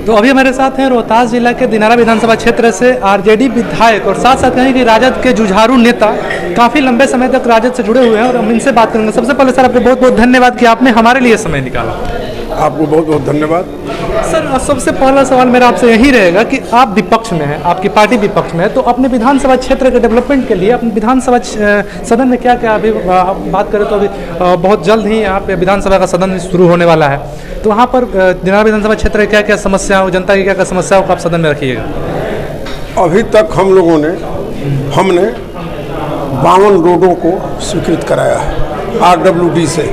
तो अभी हमारे साथ हैं रोहतास जिला के दिनारा विधानसभा क्षेत्र से आरजेडी विधायक और साथ साथ कहें कि राजद के जुझारू नेता, काफ़ी लंबे समय तक राजद से जुड़े हुए हैं और हम इनसे बात करेंगे। सबसे पहले सर आपको बहुत बहुत धन्यवाद कि आपने हमारे लिए समय निकाला। आपको बहुत बहुत धन्यवाद। सर सबसे पहला सवाल मेरा आपसे यही रहेगा कि आप विपक्ष में हैं, आपकी पार्टी विपक्ष में है, तो अपने विधानसभा क्षेत्र के डेवलपमेंट के लिए अपने विधानसभा सदन में क्या क्या अभी बात करें तो अभी बहुत जल्द ही यहाँ पे विधानसभा का सदन शुरू होने वाला है, तो वहाँ पर दिनारा विधानसभा क्षेत्र में क्या क्या समस्याओं, जनता की क्या क्या समस्याओं को आप सदन में रखिएगा? अभी तक हम लोगों ने हमने 52 रोडों को स्वीकृत कराया है RWD से।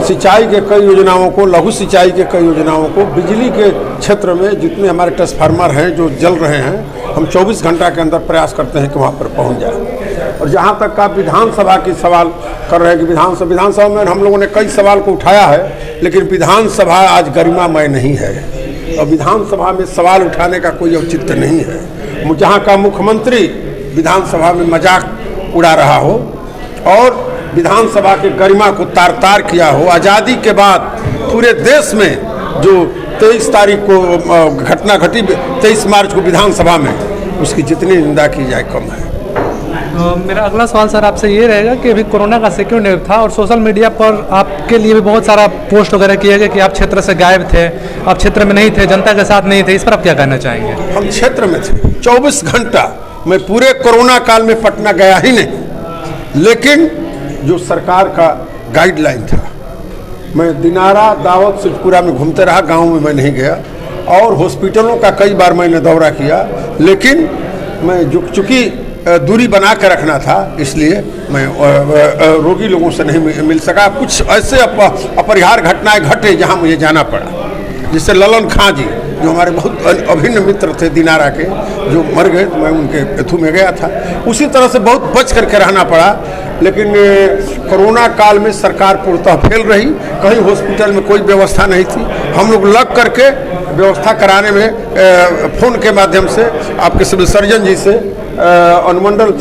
सिंचाई के कई योजनाओं को, लघु सिंचाई के कई योजनाओं को, बिजली के क्षेत्र में जितने हमारे ट्रांसफार्मर हैं जो जल रहे हैं, हम 24 घंटा के अंदर प्रयास करते हैं कि वहाँ पर पहुँच जाए। और जहाँ तक का विधानसभा की सवाल कर रहे हैं कि विधानसभा में हम लोगों ने कई सवाल को उठाया है, लेकिन विधानसभा आज गरिमामय नहीं है और विधानसभा में सवाल उठाने का कोई औचित्य नहीं है। जहाँ का मुख्यमंत्री विधानसभा में मजाक उड़ा रहा हो और विधानसभा के गरिमा को तार तार किया हो। आज़ादी के बाद पूरे देश में जो 23 तारीख को घटना घटी, 23 मार्च को विधानसभा में, उसकी जितनी निंदा की जाए कम है। मेरा अगला सवाल सर आपसे ये रहेगा कि अभी कोरोना का सेकेंड वेव था और सोशल मीडिया पर आपके लिए भी बहुत सारा पोस्ट वगैरह किए गए कि आप क्षेत्र से गायब थे, आप क्षेत्र में नहीं थे, जनता के साथ नहीं थे, इस पर आप क्या कहना चाहेंगे? हम क्षेत्र में थे 24 घंटा। मैं पूरे कोरोना काल में पटना गया ही नहीं, लेकिन जो सरकार का गाइडलाइन था, मैं दिनारा, दावत, सिद्धपुरा में घूमते रहा, गांव में मैं नहीं गया और हॉस्पिटलों का कई बार मैंने दौरा किया, लेकिन मैं चूँकि दूरी बना कर रखना था इसलिए मैं रोगी लोगों से नहीं मिल सका। कुछ ऐसे अपरिहार्य घटनाएं घटे जहां मुझे जाना पड़ा, जैसे ललन खां जी जो हमारे बहुत अभिन्न मित्र थे दिनारा के, जो मर गए, तो मैं उनके एथू में गया था। उसी तरह से बहुत बच करके रहना पड़ा, लेकिन कोरोना काल में सरकार पूर्णतः फेल रही। कहीं हॉस्पिटल में कोई व्यवस्था नहीं थी। हम लोग लग करके व्यवस्था कराने में फ़ोन के माध्यम से आपके सिविल सर्जन जी से, अनुमंडल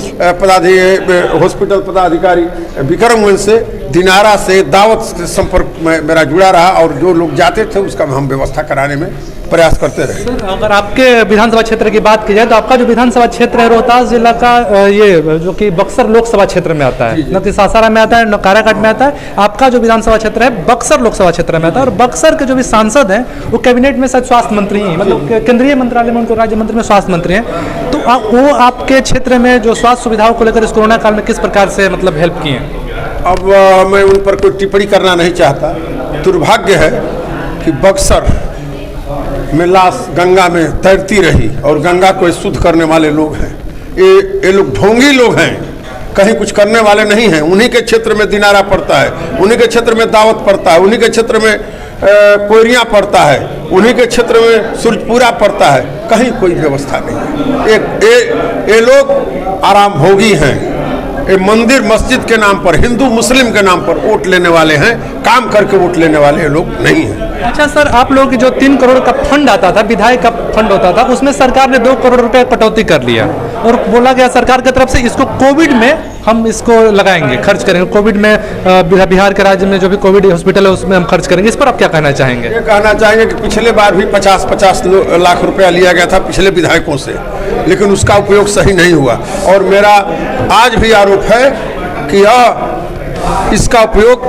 हॉस्पिटल पदाधिकारी विक्रम वंश से, दिनारा से, दावत से संपर्क में मेरा जुड़ा रहा और जो लोग जाते थे उसका हम व्यवस्था कराने में प्रयास करते रहे। सर अगर आपके विधानसभा क्षेत्र की बात की जाए तो आपका जो विधानसभा क्षेत्र है रोहतास जिला का, ये जो कि बक्सर लोकसभा क्षेत्र में आता है, न कि सासाराम में आता है न काराकाट में आता है। आपका जो विधानसभा क्षेत्र है बक्सर लोकसभा क्षेत्र में आता है और बक्सर के जो भी सांसद हैं वो कैबिनेट में शायद स्वास्थ्य मंत्री हैं, मतलब केंद्रीय मंत्रालय में उनको राज्य मंत्री में स्वास्थ्य मंत्री हैं। तो वो आपके क्षेत्र में जो स्वास्थ्य सुविधाओं को लेकर इस कोरोना काल में किस प्रकार से मतलब हेल्प किए हैं? अब मैं उन पर कोई टिप्पणी करना नहीं चाहता। दुर्भाग्य है कि बक्सर में लाश गंगा में तैरती रही और गंगा को शुद्ध करने वाले लोग हैं, ये लोग ढोंगी लोग हैं, कहीं कुछ करने वाले नहीं हैं। उन्हीं के क्षेत्र में दिनारा पड़ता है, उन्हीं के क्षेत्र में दावत पड़ता है, उन्हीं के क्षेत्र में कोयरिया पड़ता है, उन्हीं के क्षेत्र में सूरजपुरा पड़ता है, कहीं कोई व्यवस्था नहीं है। ये लोग आराम भोगी हैं। ये मंदिर मस्जिद के नाम पर, हिंदू मुस्लिम के नाम पर वोट लेने वाले हैं, काम करके वोट लेने वाले लोग नहीं हैं। अच्छा सर, आप लोगों की जो 3 करोड़ का फंड आता था, विधायक का फंड होता था, उसमें सरकार ने 2 करोड़ रुपए कटौती कर लिया और बोला गया सरकार की तरफ से इसको कोविड में हम इसको लगाएंगे, खर्च करेंगे। कोविड में बिहार के राज्य में जो भी कोविड हॉस्पिटल है उसमें हम खर्च करेंगे। इस पर आप क्या कहना चाहेंगे? ये कहना चाहेंगे कि पिछले बार भी 50-50 लाख रुपया लिया गया था पिछले विधायकों से, लेकिन उसका उपयोग सही नहीं हुआ और मेरा आज भी आरोप है कि इसका उपयोग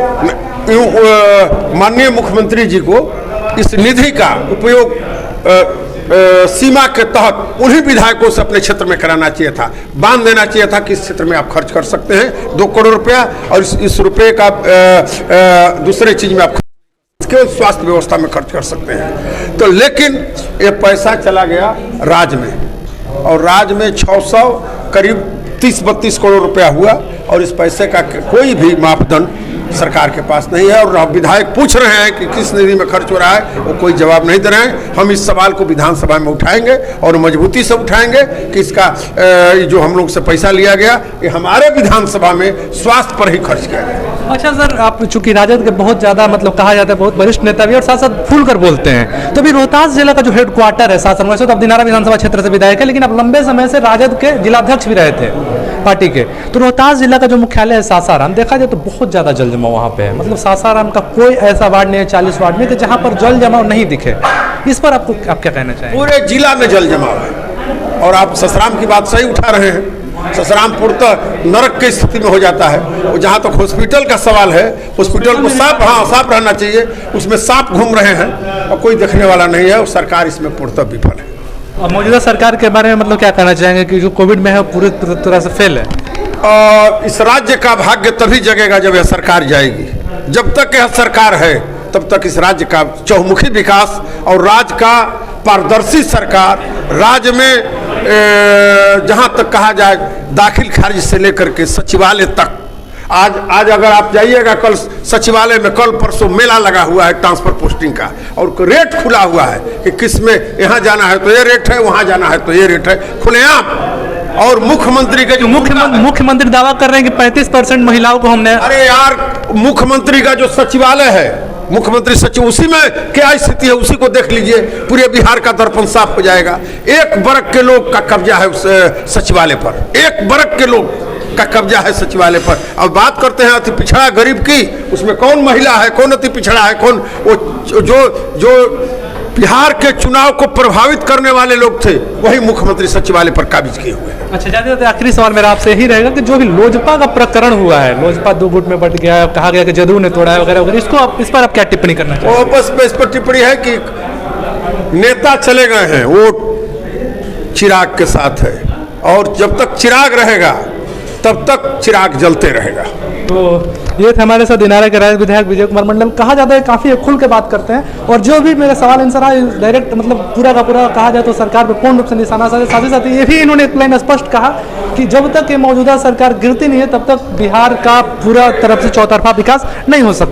माननीय मुख्यमंत्री जी को इस निधि का उपयोग सीमा के तहत उन्हीं विधायकों से अपने क्षेत्र में कराना चाहिए था, बांध देना चाहिए था कि इस क्षेत्र में आप खर्च कर सकते हैं 2 करोड़ रुपया और इस रुपये का दूसरे चीज में आप केवल स्वास्थ्य व्यवस्था में खर्च कर सकते हैं। तो लेकिन ये पैसा चला गया राज्य में और राज्य में 600 करीब 30-32 करोड़ रुपया हुआ और इस पैसे का कोई भी मापदंड सरकार के पास नहीं है और विधायक पूछ रहे हैं कि किस निधि में खर्च हो रहा है, वो कोई जवाब नहीं दे रहे हैं। हम इस सवाल को विधानसभा में उठाएंगे और मजबूती से उठाएंगे कि इसका जो हम लोग से पैसा लिया गया ये हमारे विधानसभा में स्वास्थ्य पर ही खर्च किया गया। अच्छा सर, आप चूंकि राजद के बहुत ज़्यादा मतलब कहा जाता है बहुत वरिष्ठ नेता भी और साथ साथ खुल कर बोलते हैं, तो अभी रोहतास जिला का जो हेडक्वार्टर है शासन, वैसे तो अब दिनारा विधानसभा क्षेत्र से विधायक है, लेकिन अब लंबे समय से राजद के जिलाध्यक्ष भी रहे थे पार्टी के। तो रोहतास जिला का जो मुख्यालय है सासाराम, देखा जाए तो बहुत ज़्यादा जल जमाव वहाँ पे है। मतलब सासाराम का कोई ऐसा वार्ड नहीं है, 40 वार्ड में कि जहाँ पर जल जमाव नहीं दिखे। इस पर आपको आप क्या कहना चाहेंगे? पूरे जिला में जल जमाव है। और आप ससराम की बात सही उठा रहे हैं। ससराम पूर्णतः नरक की स्थिति में हो जाता है। और जहाँ तक हॉस्पिटल का सवाल है, हॉस्पिटल को साफ रहना चाहिए। उसमें सांप घूम रहे हैं और कोई देखने वाला नहीं है, और सरकार इसमें पूर्णतः विफल है। और मौजूदा सरकार के बारे में मतलब क्या कहना चाहेंगे कि जो कोविड में है पूरी तरह से फेल है? इस राज्य का भाग्य तभी जगेगा जब यह सरकार जाएगी। जब तक यह सरकार है तब तक इस राज्य का चहुमुखी विकास और राज्य का पारदर्शी सरकार, राज्य में जहां तक कहा जाए दाखिल खारिज से लेकर के सचिवालय तक। आज अगर आप जाइएगा कल सचिवालय में, कल परसों मेला लगा हुआ है ट्रांसफर पोस्टिंग का, और रेट खुला हुआ है कि किस में यहाँ जाना है तो ये रेट है, वहाँ जाना है तो ये रेट है, खुलेआम। और मुख्यमंत्री के जो मुख्यमंत्री दावा कर रहे हैं कि 35% महिलाओं को हमने। अरे यार, मुख्यमंत्री का जो सचिवालय है, मुख्यमंत्री सचिव, उसी में क्या स्थिति है उसी को देख लीजिए, पूरे बिहार का दर्पण साफ हो जाएगा। एक वर्ग के लोग का कब्जा है उस सचिवालय पर, एक वर्ग के लोग का कब्जा है सचिवालय पर। अब बात करते हैं अति पिछड़ा गरीब की, उसमें कौन महिला है, कौन अति पिछड़ा है, कौन वो जो बिहार के चुनाव को प्रभावित करने वाले लोग थे, वही मुख्यमंत्री सचिवालय पर काबिज किए हुए हैं। अच्छा, जाते आखिरी सवाल मेरा आपसे यही रहेगा कि जो भी लोजपा का प्रकरण हुआ है, लोजपा 2 गुट में बट गया है, कहा गया कि जदयू ने तोड़ा है वगैरह वगैरह, इस पर आप क्या टिप्पणी करना चाहिए? बस इस पर टिप्पणी है कि नेता चले गए हैं, वो चिराग के साथ है, और जब तक चिराग रहेगा तब तक चिराग जलते रहेगा। तो ये थे हमारे साथ दिनारा के राज विधायक विजय कुमार मंडल। कहा जाता है काफ़ी खुल के बात करते हैं, और जो भी मेरे सवाल आंसर आए डायरेक्ट मतलब पूरा का पूरा कहा जाए तो सरकार पर पूर्ण रूप से निशाना साधे। साथ ही साथ ये भी इन्होंने एक लाइन स्पष्ट कहा कि जब तक ये मौजूदा सरकार गिरती नहीं है तब तक बिहार का पूरा तरफ से चौतरफा विकास नहीं हो सकता।